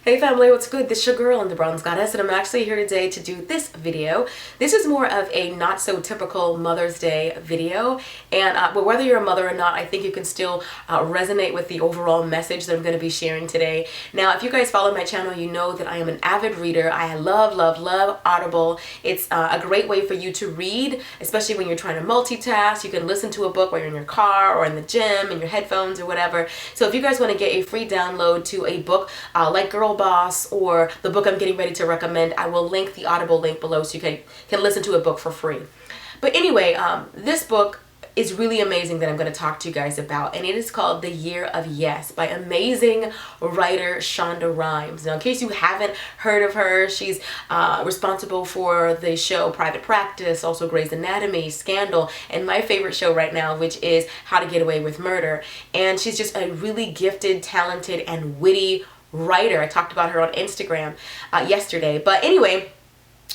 Hey family, what's good? This is your girl and the Bronze Goddess, and I'm actually here today to do this video. This is more of a not so typical Mother's Day video, and but whether you're a mother or not, I think you can still resonate with the overall message that I'm going to be sharing today. Now, if you guys follow my channel, you know that I am an avid reader. I love Audible. It's a great way for you to read, especially when you're trying to multitask. You can listen to a book while you're in your car or in the gym, in your headphones or whatever. So if you guys want to get a free download to a book like Girl Boss or the book I'm getting ready to recommend, I will link the Audible link below so you can listen to a book for free. But anyway, this book is really amazing that I'm going to talk to you guys about, and it is called The Year of Yes by amazing writer Shonda Rhimes. Now, in case you haven't heard of her, she's responsible for the show Private Practice, also Grey's Anatomy, Scandal, and my favorite show right now, which is How to Get Away with Murder. And she's just a really gifted, talented, and witty writer. I talked about her on Instagram yesterday. But anyway,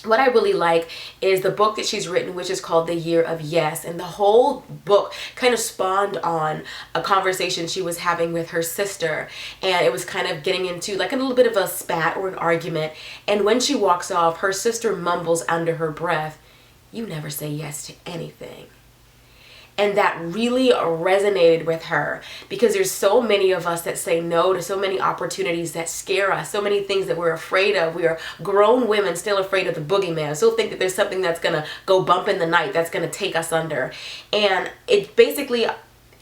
what I really like is the book that she's written, which is called The Year of Yes. And the whole book kind of spawned on a conversation she was having with her sister. And it was kind of getting into like a little bit of a spat or an argument. And when she walks off, her sister mumbles under her breath, "You never say yes to anything." And that really resonated with her, because there's so many of us that say no to so many opportunities that scare us, so many things that we're afraid of. We are grown women still afraid of the boogeyman, still think that there's something that's gonna go bump in the night, that's gonna take us under. And it basically,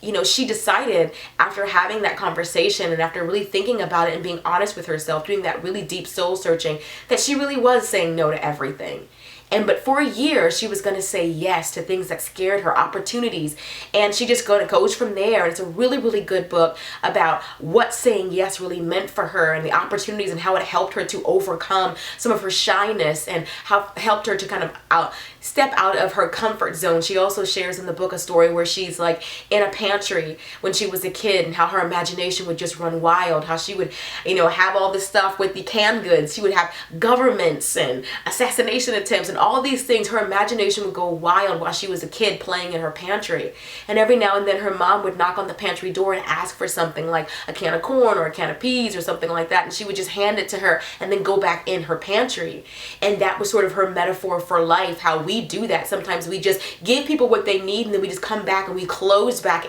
you know, she decided after having that conversation and after really thinking about it and being honest with herself, doing that really deep soul searching, that she really was saying no to everything. But for a year, she was going to say yes to things that scared her, opportunities. And she just goes from there. And it's a really, really good book about what saying yes really meant for her and the opportunities and how it helped her to overcome some of her shyness and how it helped her to kind of step out of her comfort zone. She also shares in the book a story where she's like in a pantry when she was a kid and how her imagination would just run wild, how she would, you know, have all this stuff with the canned goods. She would have governments and assassination attempts and all these things. Her imagination would go wild while she was a kid playing in her pantry. And every now and then her mom would knock on the pantry door and ask for something like a can of corn or a can of peas or something like that. And she would just hand it to her and then go back in her pantry. And that was sort of her metaphor for life, how we do that. Sometimes we just give people what they need and then we just come back and we close back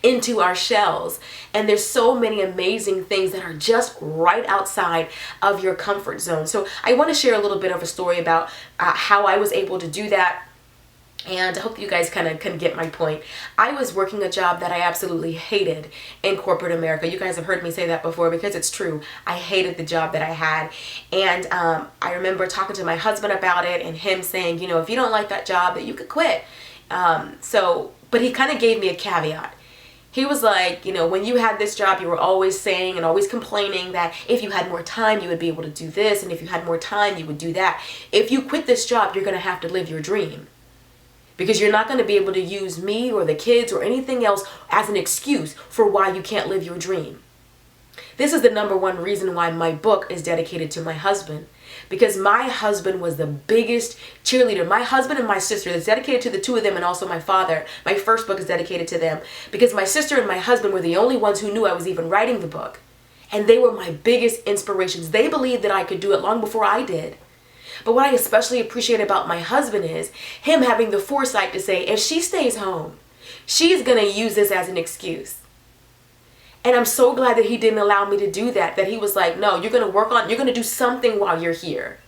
into our shells. And there's so many amazing things that are just right outside of your comfort zone. So I want to share a little bit of a story about how I was able to do that. And I hope you guys kind of can get my point. I was working a job that I absolutely hated in corporate America. You guys have heard me say that before because it's true. I hated the job that I had. And I remember talking to my husband about it and him saying, you know, if you don't like that job, that you could quit. But he kind of gave me a caveat. He was like, you know, when you had this job, you were always saying and always complaining that if you had more time, you would be able to do this. And if you had more time, you would do that. If you quit this job, you're going to have to live your dream. Because you're not going to be able to use me or the kids or anything else as an excuse for why you can't live your dream. This is the number one reason why my book is dedicated to my husband. Because my husband was the biggest cheerleader. My husband and my sister, it's dedicated to the two of them and also my father. My first book is dedicated to them. Because my sister and my husband were the only ones who knew I was even writing the book. And they were my biggest inspirations. They believed that I could do it long before I did. But what I especially appreciate about my husband is him having the foresight to say, if she stays home, she's going to use this as an excuse. And I'm so glad that he didn't allow me to do that, that he was like, no, you're going to do something while you're here.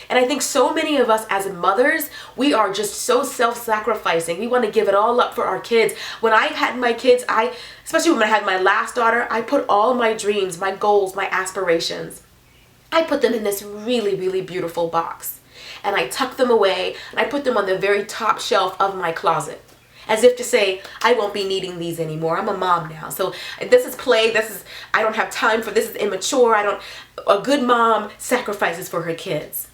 And I think so many of us as mothers, we are just so self-sacrificing. We want to give it all up for our kids. When I had my kids, especially when I had my last daughter, I put all my dreams, my goals, my aspirations, I put them in this really, really beautiful box. And I tucked them away and I put them on the very top shelf of my closet. As if to say, I won't be needing these anymore. I'm a mom now. So this is play. I don't have time for this. Is immature. A good mom sacrifices for her kids.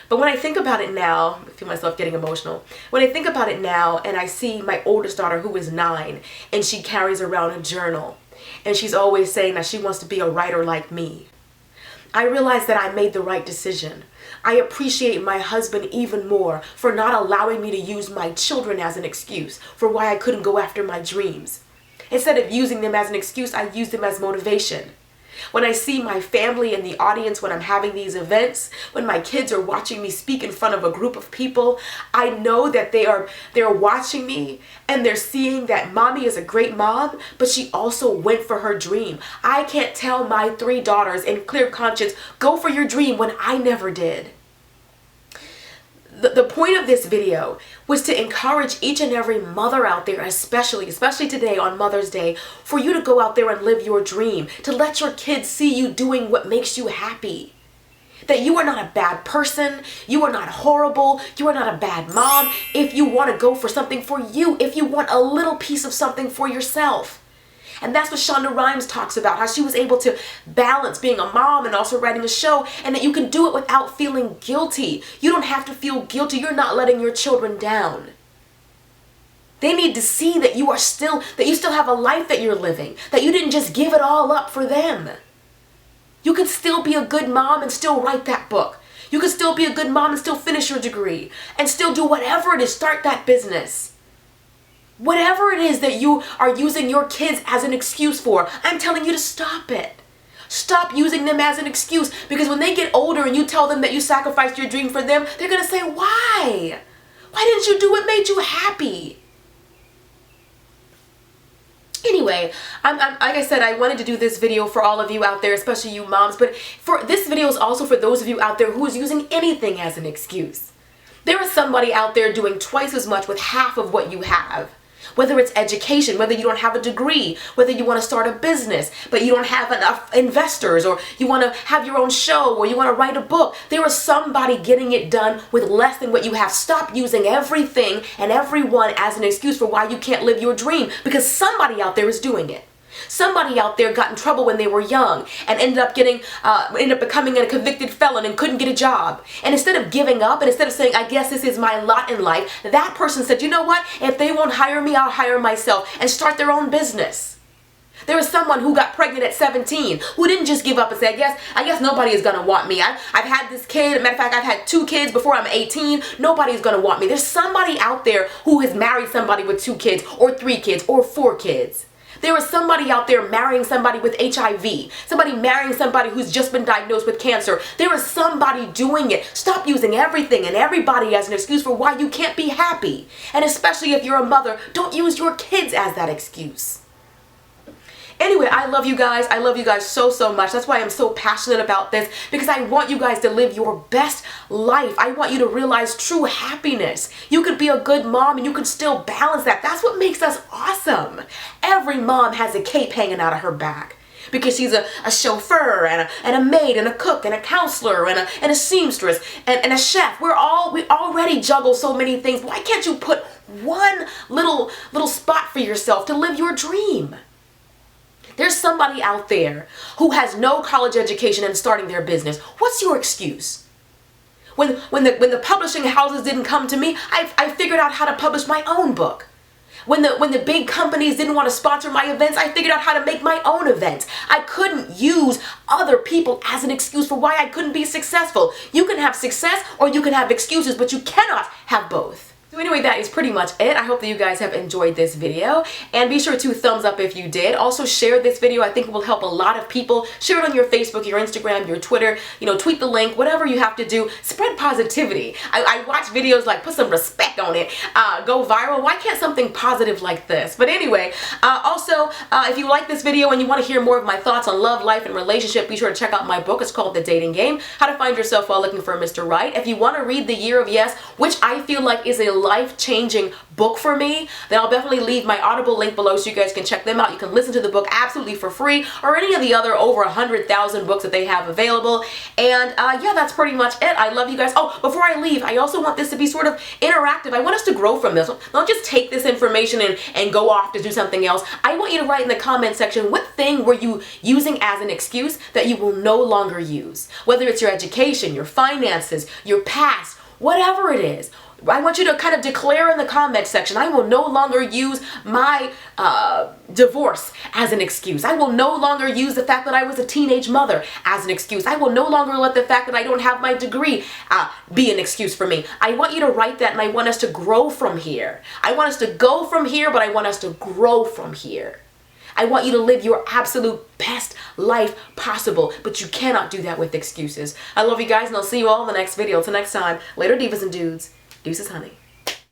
But when I think about it now, I feel myself getting emotional. When I think about it now and I see my oldest daughter who is 9 and she carries around a journal and she's always saying that she wants to be a writer like me, I realized that I made the right decision. I appreciate my husband even more for not allowing me to use my children as an excuse for why I couldn't go after my dreams. Instead of using them as an excuse, I used them as motivation. When I see my family in the audience when I'm having these events, when my kids are watching me speak in front of a group of people, I know that they're watching me and they're seeing that mommy is a great mom, but she also went for her dream. I can't tell my 3 daughters in clear conscience, go for your dream, when I never did. The point of this video was to encourage each and every mother out there, especially today on Mother's Day, for you to go out there and live your dream, to let your kids see you doing what makes you happy. That you are not a bad person, you are not horrible, you are not a bad mom if you want to go for something for you, if you want a little piece of something for yourself. And that's what Shonda Rhimes talks about, how she was able to balance being a mom and also writing a show, and that you can do it without feeling guilty. You don't have to feel guilty. You're not letting your children down. They need to see that you still have a life that you're living, that you didn't just give it all up for them. You can still be a good mom and still write that book. You can still be a good mom and still finish your degree and still do whatever it is, start that business. Whatever it is that you are using your kids as an excuse for, I'm telling you to stop it. Stop using them as an excuse, because when they get older and you tell them that you sacrificed your dream for them, they're going to say, why? Why didn't you do what made you happy? Anyway, like I said, I wanted to do this video for all of you out there, especially you moms, but this video is also for those of you out there who is using anything as an excuse. There is somebody out there doing twice as much with half of what you have. Whether it's education, whether you don't have a degree, whether you want to start a business, but you don't have enough investors, or you want to have your own show, or you want to write a book. There is somebody getting it done with less than what you have. Stop using everything and everyone as an excuse for why you can't live your dream, because somebody out there is doing it. Somebody out there got in trouble when they were young and ended up becoming a convicted felon and couldn't get a job. And instead of giving up and instead of saying, I guess this is my lot in life, that person said, you know what? If they won't hire me, I'll hire myself, and start their own business. There was someone who got pregnant at 17 who didn't just give up and say, I guess nobody is going to want me. I've had this kid. Matter of fact, I've had 2 kids before I'm 18. Nobody's going to want me. There's somebody out there who has married somebody with 2 kids or 3 kids or 4 kids. There is somebody out there marrying somebody with HIV, somebody marrying somebody who's just been diagnosed with cancer. There is somebody doing it. Stop using everything and everybody as an excuse for why you can't be happy. And especially if you're a mother, don't use your kids as that excuse. Anyway, I love you guys. I love you guys so, so much. That's why I'm so passionate about this, because I want you guys to live your best life. I want you to realize true happiness. You could be a good mom and you could still balance that. That's what makes us awesome. Every mom has a cape hanging out of her back, because she's a chauffeur and a maid and a cook and a counselor and a seamstress and a chef. We already juggle so many things. Why can't you put one little spot for yourself to live your dream? There's somebody out there who has no college education and starting their business. What's your excuse? When the publishing houses didn't come to me, I figured out how to publish my own book. When the big companies didn't want to sponsor my events, I figured out how to make my own events. I couldn't use other people as an excuse for why I couldn't be successful. You can have success or you can have excuses, but you cannot have both. So anyway, that is pretty much it. I hope that you guys have enjoyed this video, and be sure to thumbs up if you did. Also share this video. I think it will help a lot of people. Share it on your Facebook, your Instagram, your Twitter, tweet the link, whatever you have to do. Spread positivity. I watch videos like put some respect on it, go viral. Why can't something positive like this? But anyway, also, if you like this video and you want to hear more of my thoughts on love, life, and relationship, be sure to check out my book. It's called The Dating Game, How to Find Yourself While Looking for Mr. Right. If you want to read The Year of Yes, which I feel like is a life-changing book for me, then I'll definitely leave my Audible link below so you guys can check them out. You can listen to the book absolutely for free, or any of the other over 100,000 books that they have available. And yeah, that's pretty much it. I love you guys. Oh, before I leave, I also want this to be sort of interactive. I want us to grow from this. Don't just take this information and go off to do something else. I want you to write in the comment section, what thing were you using as an excuse that you will no longer use? Whether it's your education, your finances, your past, whatever it is. I want you to kind of declare in the comment section, I will no longer use my divorce as an excuse. I will no longer use the fact that I was a teenage mother as an excuse. I will no longer let the fact that I don't have my degree be an excuse for me. I want you to write that, and I want us to grow from here. I want us to go from here, but I want us to grow from here. I want you to live your absolute best life possible, but you cannot do that with excuses. I love you guys, and I'll see you all in the next video. Till next time, later divas and dudes. Deuces, honey.